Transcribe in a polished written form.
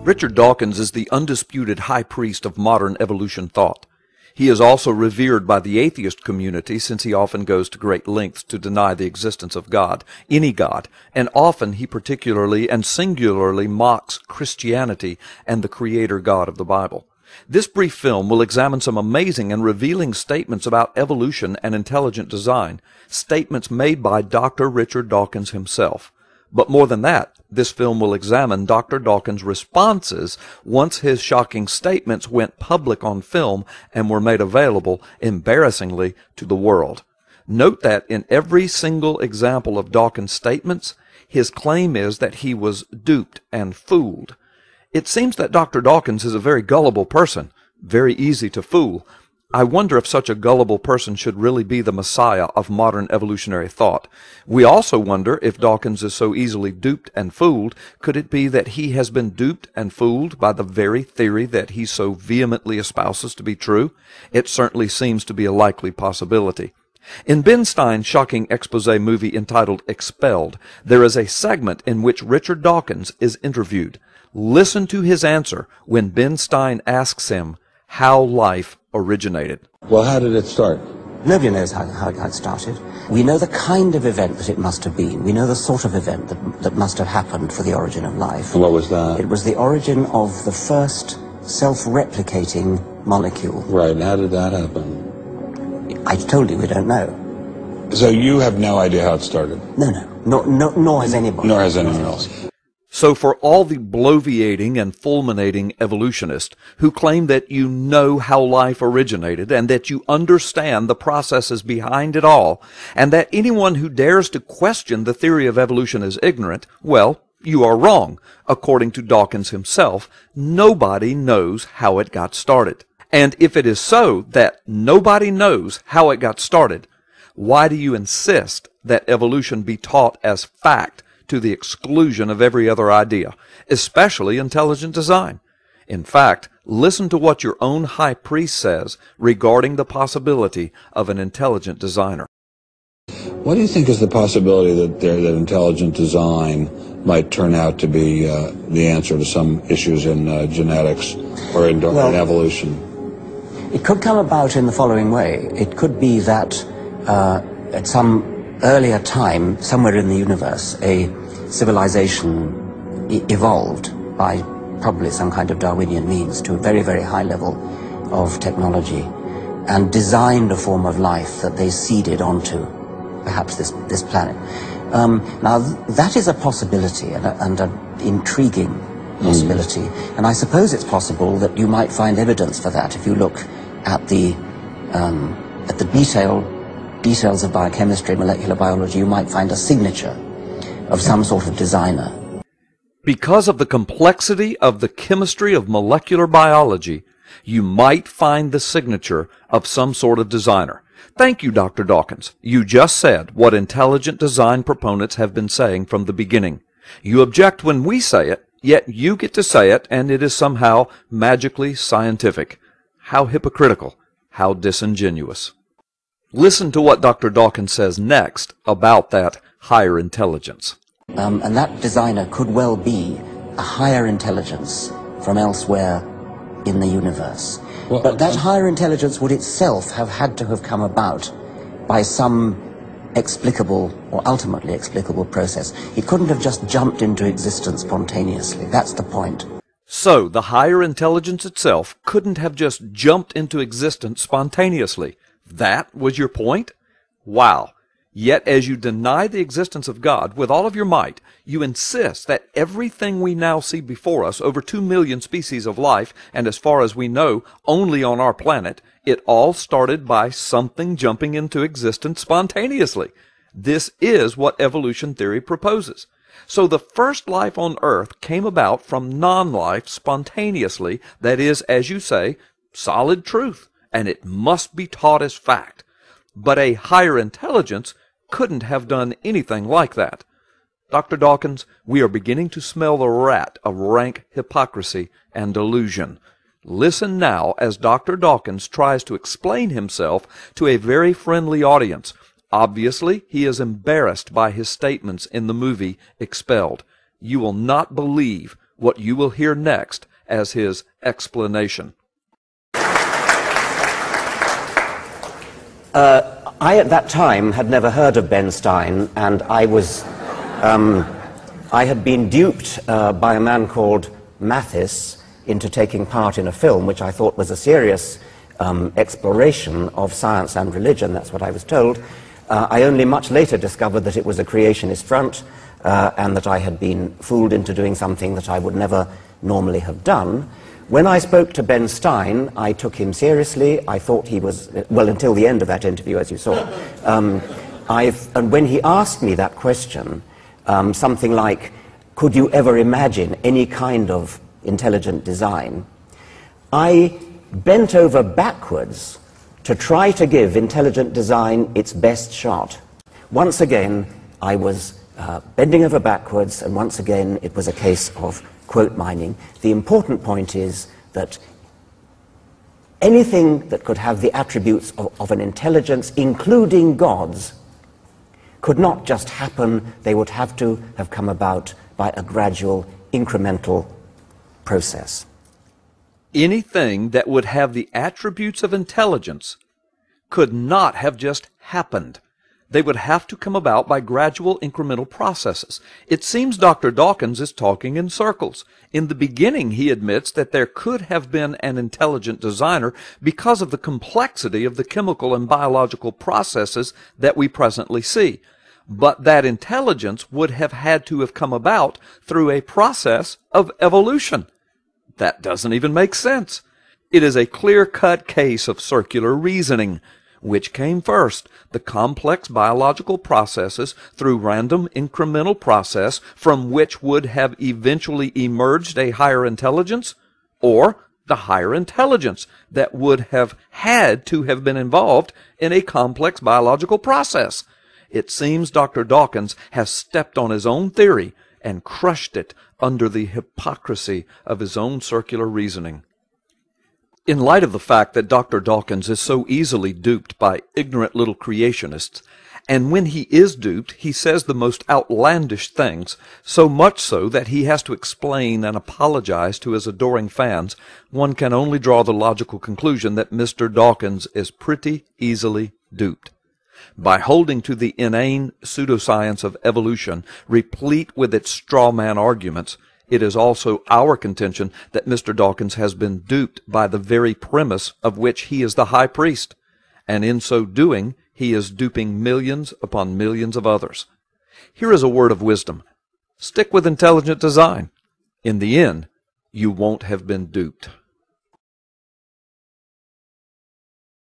Richard Dawkins is the undisputed high priest of modern evolution thought. He is also revered by the atheist community since he often goes to great lengths to deny the existence of God, any God, and often he particularly and singularly mocks Christianity and the Creator God of the Bible. This brief film will examine some amazing and revealing statements about evolution and intelligent design, statements made by Dr. Richard Dawkins himself. But more than that, this film will examine Dr. Dawkins' responses once his shocking statements went public on film and were made available, embarrassingly, to the world. Note that in every single example of Dawkins' statements, his claim is that he was duped and fooled. It seems that Dr. Dawkins is a very gullible person, very easy to fool. I wonder if such a gullible person should really be the messiah of modern evolutionary thought. We also wonder if Dawkins is so easily duped and fooled, could it be that he has been duped and fooled by the very theory that he so vehemently espouses to be true? It certainly seems to be a likely possibility. In Ben Stein's shocking expose movie entitled Expelled, there is a segment in which Richard Dawkins is interviewed. Listen to his answer when Ben Stein asks him how life originated. Well, how did it start? Nobody knows how it got started. We know the kind of event that it must have been. We know the sort of event that must have happened for the origin of life. What was that? It was the origin of the first self-replicating molecule. Right, and how did that happen? I told you we don't know. So you have no idea how it started? No, nor has anybody. Nor has anyone else. So for all the bloviating and fulminating evolutionists who claim that you know how life originated and that you understand the processes behind it all, and that anyone who dares to question the theory of evolution is ignorant, well, you are wrong. According to Dawkins himself, nobody knows how it got started. And if it is so that nobody knows how it got started, why do you insist that evolution be taught as fact to the exclusion of every other idea, especially intelligent design? In fact, listen to what your own high priest says regarding the possibility of an intelligent designer. What do you think is the possibility that intelligent design might turn out to be the answer to some issues in genetics or in evolution? It could come about in the following way. It could be that at some earlier time, somewhere in the universe, a civilization evolved by probably some kind of Darwinian means to a very, very high level of technology and designed a form of life that they seeded onto perhaps this planet. Now, that is a possibility and an intriguing possibility, and I suppose it's possible that you might find evidence for that if you look at the details of biochemistry, molecular biology. You might find a signature of some sort of designer. Because of the complexity of the chemistry of molecular biology, you might find the signature of some sort of designer. Thank you, Dr. Dawkins. You just said what intelligent design proponents have been saying from the beginning. You object when we say it, yet you get to say it, and it is somehow magically scientific. How hypocritical, how disingenuous. Listen to what Dr. Dawkins says next about that higher intelligence. And that designer could well be a higher intelligence from elsewhere in the universe. Well, but that higher intelligence would itself have had to have come about by some explicable or ultimately explicable process. It couldn't have just jumped into existence spontaneously. That's the point. So the higher intelligence itself couldn't have just jumped into existence spontaneously. That was your point? Wow. Yet as you deny the existence of God with all of your might, you insist that everything we now see before us, over 2 million species of life, and as far as we know, only on our planet, it all started by something jumping into existence spontaneously. This is what evolution theory proposes. So the first life on Earth came about from non-life spontaneously, that is, as you say, solid truth, and it must be taught as fact. But a higher intelligence couldn't have done anything like that. Dr. Dawkins, we are beginning to smell the rat of rank hypocrisy and delusion. Listen now as Dr. Dawkins tries to explain himself to a very friendly audience. Obviously, he is embarrassed by his statements in the movie Expelled. You will not believe what you will hear next as his explanation. I, at that time, had never heard of Ben Stein, and I had been duped by a man called Mathis into taking part in a film which I thought was a serious exploration of science and religion. That's what I was told. I only much later discovered that it was a creationist front, and that I had been fooled into doing something that I would never normally have done. When I spoke to Ben Stein, I took him seriously. I thought he was, well, until the end of that interview, as you saw. And when he asked me that question, something like, could you ever imagine any kind of intelligent design, I bent over backwards to try to give intelligent design its best shot. Once again, I was bending over backwards, and once again, it was a case of quote mining. The important point is that anything that could have the attributes of an intelligence, including God's, could not just happen. They would have to have come about by a gradual, incremental process. Anything that would have the attributes of intelligence could not have just happened. They would have to come about by gradual incremental processes. It seems Dr. Dawkins is talking in circles. In the beginning, he admits that there could have been an intelligent designer because of the complexity of the chemical and biological processes that we presently see. But that intelligence would have had to have come about through a process of evolution. That doesn't even make sense. It is a clear-cut case of circular reasoning. Which came first, the complex biological processes through random incremental process from which would have eventually emerged a higher intelligence, or the higher intelligence that would have had to have been involved in a complex biological process? It seems Dr. Dawkins has stepped on his own theory and crushed it under the hypocrisy of his own circular reasoning. In light of the fact that Dr. Dawkins is so easily duped by ignorant little creationists, and when he is duped, he says the most outlandish things, so much so that he has to explain and apologize to his adoring fans, one can only draw the logical conclusion that Mr. Dawkins is pretty easily duped. By holding to the inane pseudoscience of evolution, replete with its straw man arguments, it is also our contention that Mr. Dawkins has been duped by the very premise of which he is the high priest, and in so doing he is duping millions upon millions of others. Here is a word of wisdom. Stick with intelligent design. In the end, you won't have been duped.